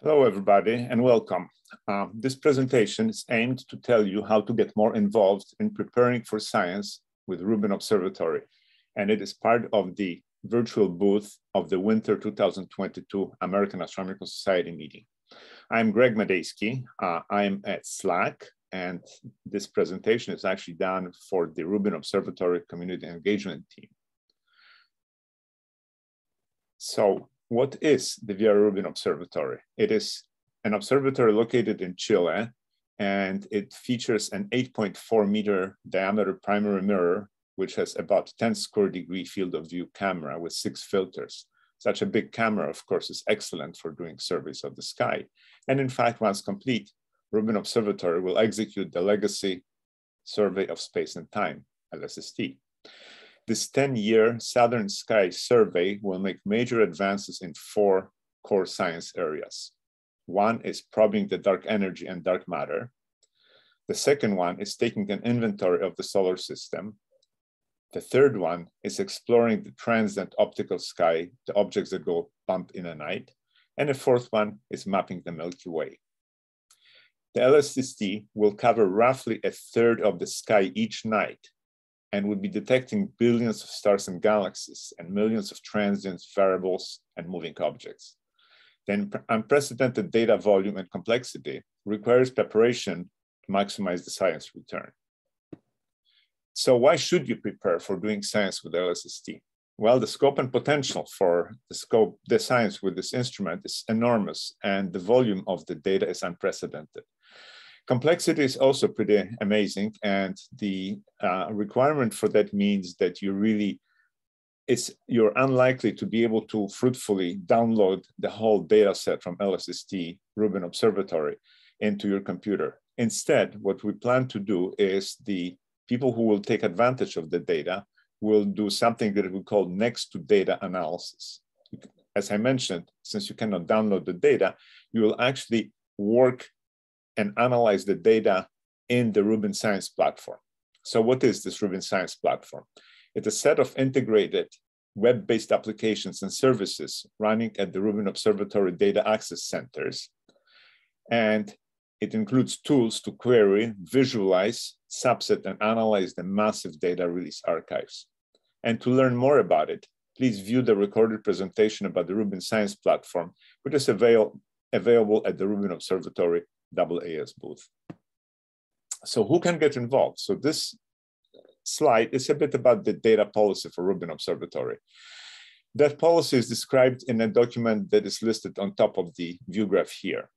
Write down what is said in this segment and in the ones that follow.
Hello, everybody, and welcome. This presentation is aimed to tell you how to get more involved in preparing for science with Rubin Observatory, and it is part of the virtual booth of the Winter 2022 American Astronomical Society meeting. I'm Greg Madejski. I'm at Slack, and this presentation is actually done for the Rubin Observatory Community Engagement team. So, what is the Vera Rubin Observatory? It is an observatory located in Chile, and it features an 8.4 meter diameter primary mirror, which has about 10 square degree field of view camera with 6 filters. Such a big camera, of course, is excellent for doing surveys of the sky. And in fact, once complete, Rubin Observatory will execute the Legacy Survey of Space and Time, LSST. This 10-year Southern Sky Survey will make major advances in 4 core science areas. One is probing the dark energy and dark matter. The second one is taking an inventory of the solar system. The third one is exploring the transient optical sky, the objects that go bump in the night. And the fourth one is mapping the Milky Way. The LSST will cover roughly a third of the sky each night, and would be detecting billions of stars and galaxies and millions of transient variables and moving objects. The unprecedented data volume and complexity requires preparation to maximize the science return. So why should you prepare for doing science with LSST? Well, the scope and potential for the science with this instrument is enormous, and the volume of the data is unprecedented. Complexity is also pretty amazing, and the requirement for that means that you're unlikely to be able to fruitfully download the whole data set from LSST Rubin Observatory into your computer. Instead, what we plan to do is the people who will take advantage of the data will do something that we call next to data analysis. As I mentioned, since you cannot download the data, you will actually work and analyze the data in the Rubin Science Platform. So what is this Rubin Science Platform? It's a set of integrated web-based applications and services running at the Rubin Observatory Data Access Centers. And it includes tools to query, visualize, subset, and analyze the massive data release archives. And to learn more about it, please view the recorded presentation about the Rubin Science Platform, which is available at the Rubin Observatory AAS booth. So who can get involved? So this slide is a bit about the data policy for Rubin Observatory. That policy is described in a document that is listed on top of the view graph here.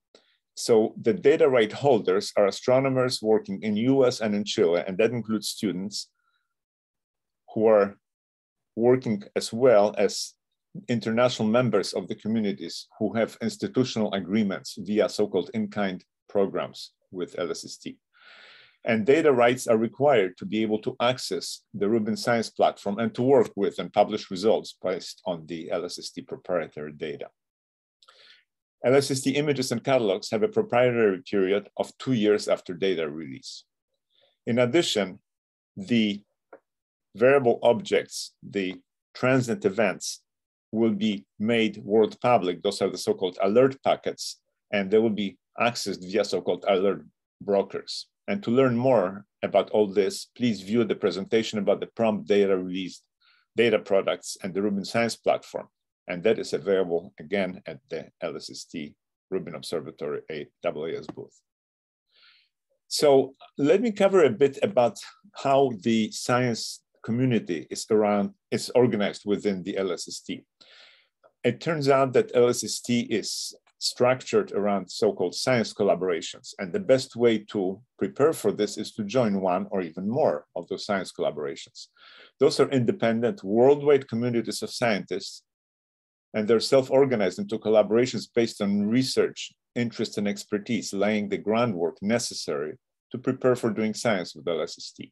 So the data right holders are astronomers working in US and in Chile, and that includes students who are working as well as international members of the communities who have institutional agreements via so-called in-kind programs with LSST. And data rights are required to be able to access the Rubin Science Platform and to work with and publish results based on the LSST proprietary data. LSST images and catalogs have a proprietary period of 2 years after data release. In addition, the variable objects, the transient events, will be made world public. Those are the so-called alert packets, and they will be accessed via so-called alert brokers. And to learn more about all this, please view the presentation about the prompt data release, data products, and the Rubin Science Platform. And that is available again at the LSST Rubin Observatory AAS booth. So let me cover a bit about how the science community is organized within the LSST. It turns out that LSST is structured around so-called science collaborations. And the best way to prepare for this is to join one or even more of those science collaborations. Those are independent worldwide communities of scientists, and they're self-organized into collaborations based on research, interest, and expertise, laying the groundwork necessary to prepare for doing science with LSST.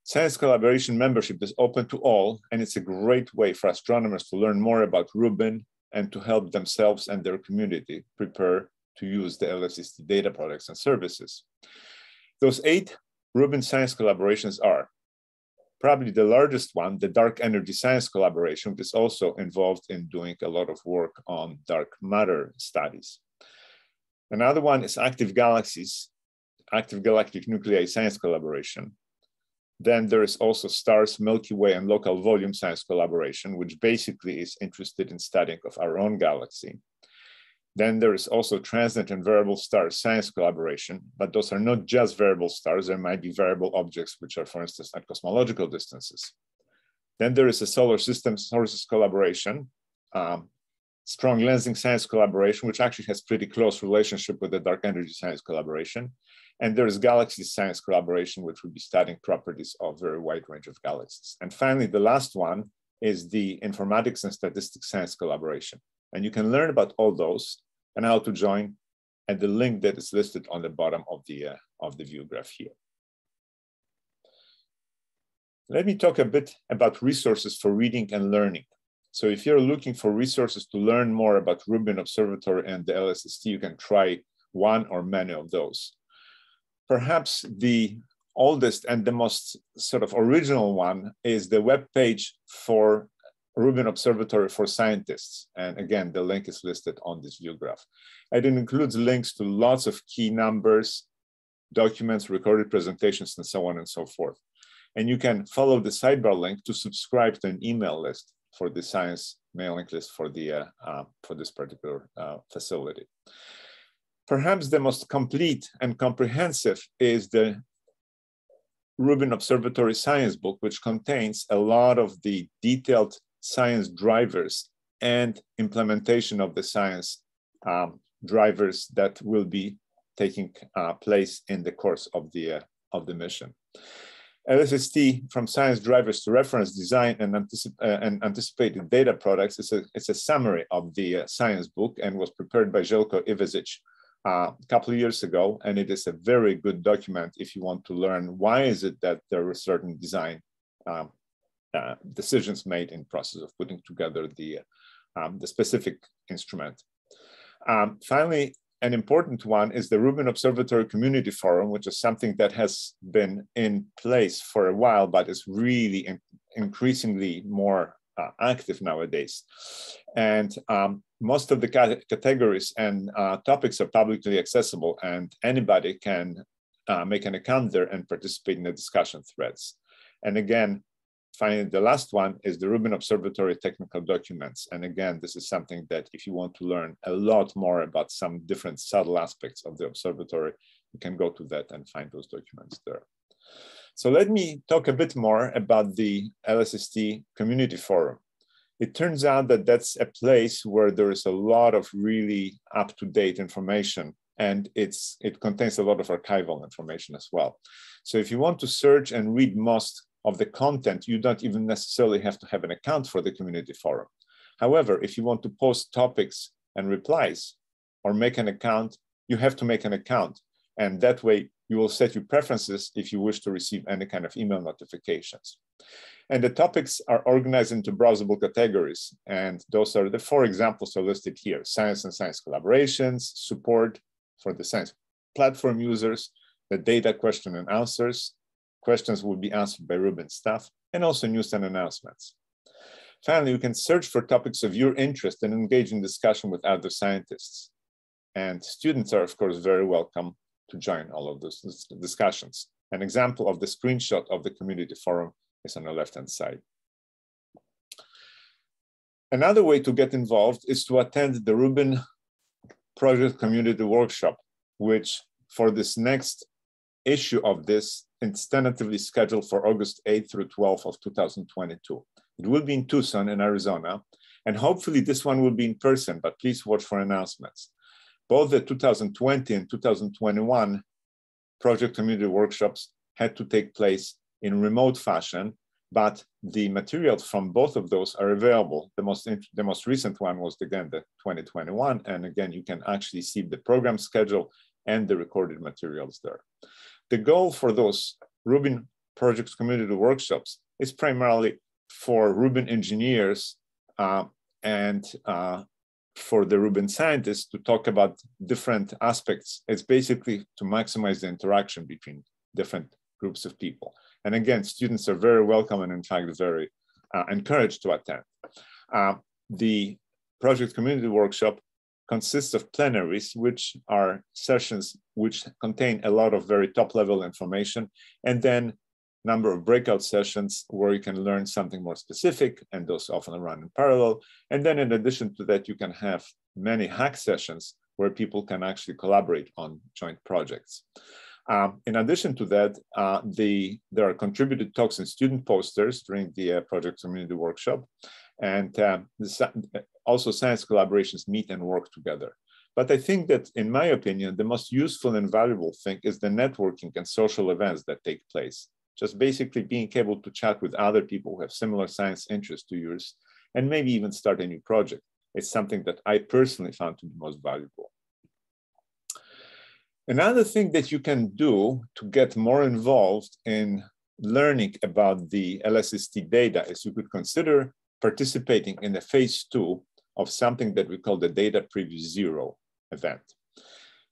Science collaboration membership is open to all, and it's a great way for astronomers to learn more about Rubin and to help themselves and their community prepare to use the LSST data products and services. Those 8 Rubin science collaborations are probably the largest one, the Dark Energy Science Collaboration, which is also involved in doing a lot of work on dark matter studies. Another one is active galaxies, active galactic nuclei science collaboration. Then there is also stars, Milky Way, and local volume science collaboration, which basically is interested in studying of our own galaxy. Then there is also transient and variable stars science collaboration, but those are not just variable stars. There might be variable objects, which are, for instance, at cosmological distances. Then there is a solar system sources collaboration, strong lensing science collaboration, which actually has pretty close relationship with the dark energy science collaboration. And there is galaxy science collaboration, which would be studying properties of a very wide range of galaxies. And finally, the last one is the informatics and statistics science collaboration. And you can learn about all those and how to join at the link that is listed on the bottom of the view graph here. Let me talk a bit about resources for reading and learning. So if you're looking for resources to learn more about Rubin Observatory and the LSST, you can try one or many of those. Perhaps the oldest and the most sort of original one is the web page for Rubin Observatory for Scientists. And again, the link is listed on this view graph. And it includes links to lots of key numbers, documents, recorded presentations, and so on and so forth. And you can follow the sidebar link to subscribe to an email list for the science mailing list for this particular facility. Perhaps the most complete and comprehensive is the Rubin Observatory Science Book, which contains a lot of the detailed science drivers and implementation of the science drivers that will be taking place in the course of the mission. LSST, from science drivers to reference design and anticipated data products, it's a summary of the science book and was prepared by Željko Ivezic a couple of years ago. And it is a very good document if you want to learn why is it that there were certain design decisions made in process of putting together the specific instrument. Finally, an important one is the Rubin Observatory Community Forum, which is something that has been in place for a while, but is really increasingly more active nowadays. And most of the categories and topics are publicly accessible, and anybody can make an account there and participate in the discussion threads. And again, finally, the last one is the Rubin Observatory Technical Documents. And again, this is something that if you want to learn a lot more about some different subtle aspects of the observatory, you can go to that and find those documents there. So let me talk a bit more about the LSST Community Forum. It turns out that that's a place where there is a lot of really up-to-date information, and it contains a lot of archival information as well. So if you want to search and read most of the content, you don't even necessarily have to have an account for the community forum. However, if you want to post topics and replies or make an account, you have to make an account. And that way you will set your preferences if you wish to receive any kind of email notifications. And the topics are organized into browsable categories. And those are the 4 examples are listed here: science and science collaborations, support for the science platform users, the data question and answers. Questions will be answered by Rubin staff, and also news and announcements. Finally, you can search for topics of your interest and engage in discussion with other scientists. And students are, of course, very welcome to join all of those discussions. An example of the screenshot of the community forum is on the left-hand side. Another way to get involved is to attend the Rubin Project Community Workshop, which for this next issue of this, it's tentatively scheduled for August 8th through 12th of 2022. It will be in Tucson in Arizona, and hopefully this one will be in person, but please watch for announcements. Both the 2020 and 2021 project community workshops had to take place in remote fashion, but the materials from both of those are available. The most recent one was, again, the 2021, and again, you can actually see the program schedule and the recorded materials there. The goal for those Rubin Project Community Workshops is primarily for Rubin engineers and for the Rubin scientists to talk about different aspects. It's basically to maximize the interaction between different groups of people. And again, students are very welcome and in fact very encouraged to attend. The Project Community Workshop consists of plenaries, which are sessions which contain a lot of very top-level information, and then number of breakout sessions where you can learn something more specific, and those often run in parallel. And then in addition to that, you can have many hack sessions where people can actually collaborate on joint projects. In addition to that, there are contributed talks and student posters during the project community workshop. And also science collaborations meet and work together. But I think that, in my opinion, the most useful and valuable thing is the networking and social events that take place. Just basically being able to chat with other people who have similar science interests to yours, and maybe even start a new project. It's something that I personally found to be most valuable. Another thing that you can do to get more involved in learning about the LSST data is you could consider participating in the phase 2 of something that we call the Data Preview Zero event.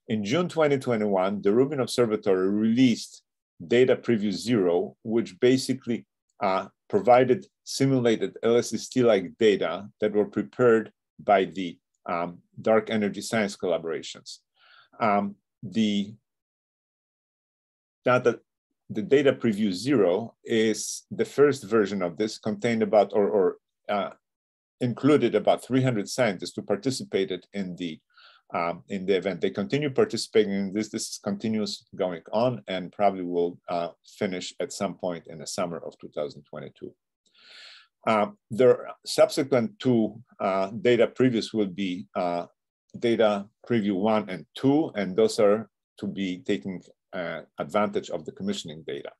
In June 2021, the Rubin Observatory released Data Preview Zero, which basically provided simulated LSST-like data that were prepared by the dark energy science collaborations. The Data Preview Zero is the first version of this, contained about included about 300 scientists who participated in the event. They continue participating in this. This continues going on and probably will finish at some point in the summer of 2022. There are subsequent two data previews will be Data Preview 1 and 2, and those are to be taking advantage of the commissioning data.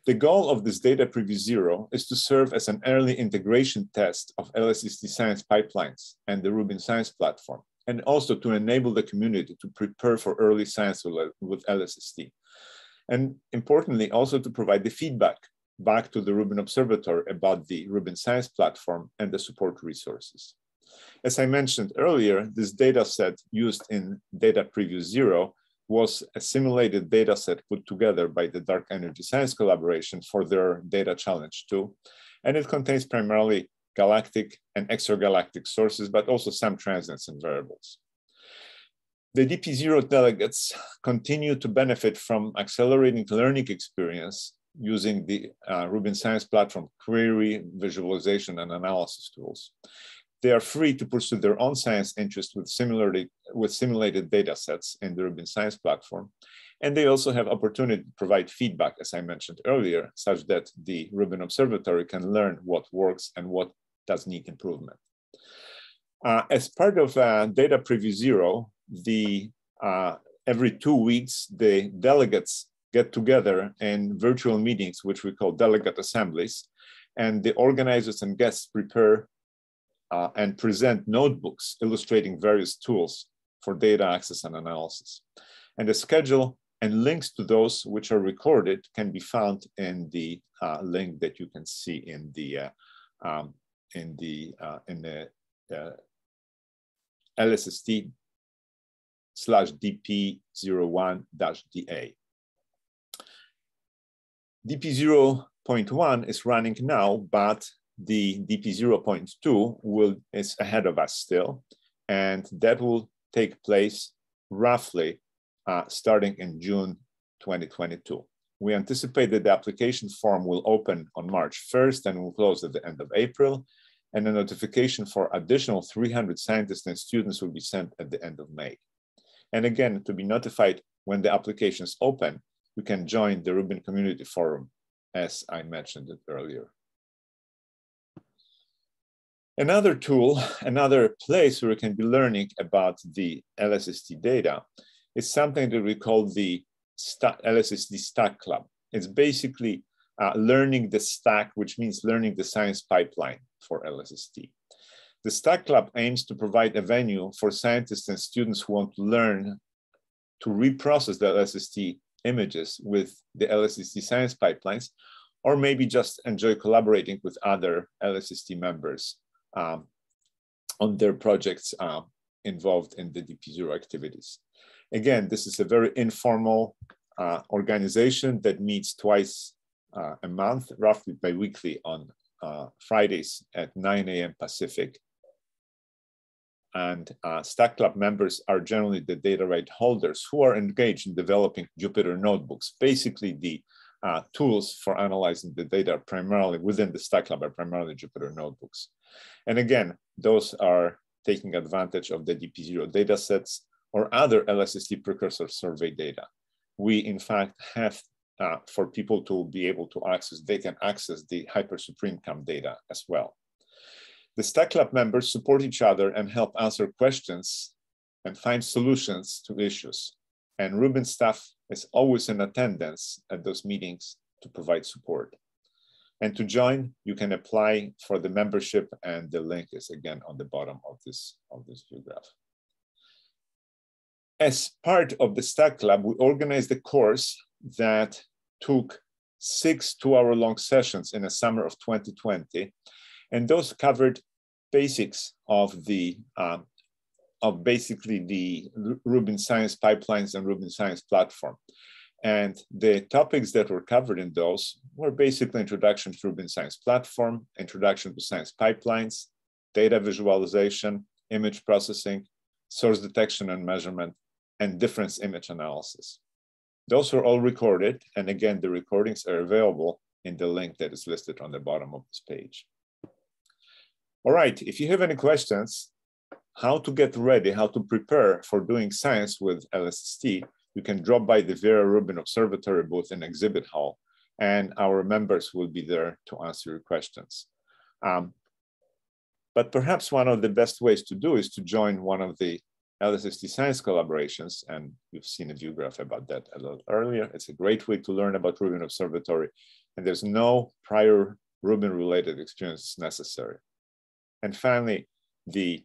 The goal of this Data Preview Zero is to serve as an early integration test of LSST science pipelines and the Rubin Science Platform, and also to enable the community to prepare for early science with LSST. And importantly, also to provide the feedback back to the Rubin Observatory about the Rubin Science Platform and the support resources. As I mentioned earlier, this data set used in Data Preview Zero was a simulated data set put together by the Dark Energy Science Collaboration for their Data Challenge 2. And it contains primarily galactic and extragalactic sources, but also some transients and variables. The DP0 delegates continue to benefit from accelerating learning experience using the Rubin Science Platform query, visualization, and analysis tools. They are free to pursue their own science interests with simulated data sets in the Rubin Science Platform. And they also have opportunity to provide feedback, as I mentioned earlier, such that the Rubin Observatory can learn what works and what does need improvement. As part of Data Preview Zero, every 2 weeks, the delegates get together in virtual meetings, which we call delegate assemblies, and the organizers and guests prepare and present notebooks illustrating various tools for data access and analysis. And the schedule and links to those which are recorded can be found in the link that you can see in the LSST/DP01-DA. DP0.1 is running now, but the DP0.2 is ahead of us still, and that will take place roughly starting in June 2022. We anticipate that the application form will open on March 1st and will close at the end of April, and a notification for additional 300 scientists and students will be sent at the end of May. And again, to be notified when the applications open, you can join the Rubin Community Forum, as I mentioned it earlier. Another tool, another place where you can be learning about the LSST data is something that we call the LSST Stack Club. It's basically learning the stack, which means learning the science pipeline for LSST. The Stack Club aims to provide a venue for scientists and students who want to learn to reprocess the LSST images with the LSST science pipelines, or maybe just enjoy collaborating with other LSST members on their projects involved in the DP0 activities. Again, this is a very informal organization that meets twice a month, roughly bi-weekly on Fridays at 9 a.m. Pacific. and Stack Club members are generally the data right holders who are engaged in developing Jupyter notebooks. Basically, the tools for analyzing the data primarily within the Stack Club are primarily Jupyter notebooks. And again, those are taking advantage of the DP0 data sets or other LSST precursor survey data. We, in fact, have for people to be able to access, they can access the HyperSupremeCam data as well. The Stack Club members support each other and help answer questions and find solutions to issues. And Rubin staff is always in attendance at those meetings to provide support. And to join, you can apply for the membership, and the link is again on the bottom of this view graph. As part of the Stack Club, we organized a course that took 6 two-hour-long sessions in the summer of 2020, and those covered basics of basically the Rubin Science pipelines and Rubin Science platform. And the topics that were covered in those were basically introduction to Rubin Science platform, introduction to science pipelines, data visualization, image processing, source detection and measurement, and difference image analysis. Those were all recorded. And again, the recordings are available in the link that is listed on the bottom of this page. All right, if you have any questions, how to get ready, how to prepare for doing science with LSST, you can drop by the Vera Rubin Observatory booth in Exhibit Hall, and our members will be there to answer your questions. But perhaps one of the best ways to do is to join one of the LSST science collaborations, and you've seen a view graph about that a little earlier. It's a great way to learn about Rubin Observatory, and there's no prior Rubin-related experience necessary. And finally, the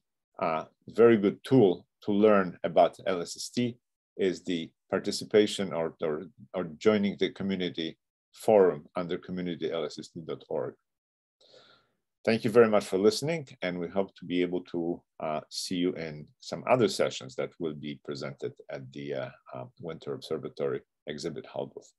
very good tool to learn about LSST is the participation or joining the community forum under communitylsst.org. Thank you very much for listening, and we hope to be able to see you in some other sessions that will be presented at the Winter Observatory Exhibit Hall booth.